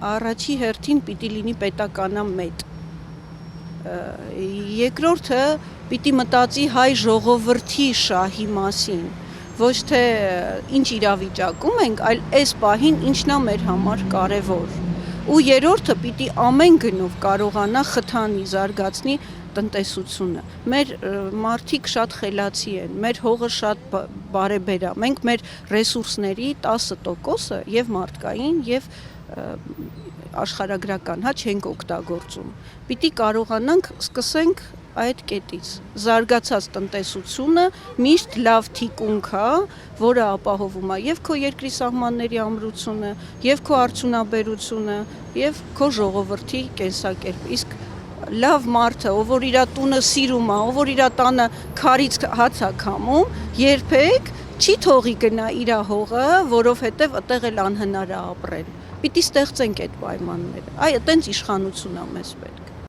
առաջի հերթին պիտի լինի պետականամետ։ Երկրորդը պիտի մտածի հայ ժողովրդի շահի մասին, ոչ թե ինչ իրավիճակում ենք, այլ այս պահին ինչն է մեր համար կարևոր։ Ու երրորդը պիտի ամեն գնով կարողանա խթանի, զարգացնի տնտեսությունը։ Մեր մարդիկ շատ խելացի են, մեր հողը շատ բարեբեր է։ Մենք մեր ռեսուրսների 10%-ը եւ մարդկային եւ աշխարհագրական չենք օգտագործում։ Պիտի կարողանանք սկսենք այդ կետից։ Զարգացած տնտեսությունը միշտ լավ թիկունք է, որը ապահովում է եւ քո երկրի սահմանների ամրությունը, եւ քո արդյունաբերությունը, եւ քո ժողովրդի կենսակերպ։ Իսկ լավ մարդը, ով որ իր տունը սիրում է, ով որ իր տանը քարից հաց է քամում, երբեք չի թողի գնա իր հողը, որովհետեւ այդտեղ էլ անհնար է ապրել։ Պիտի ստեղծենք այդ պայմանները։ Այ այտենց իշխանություն է մեզ պետք։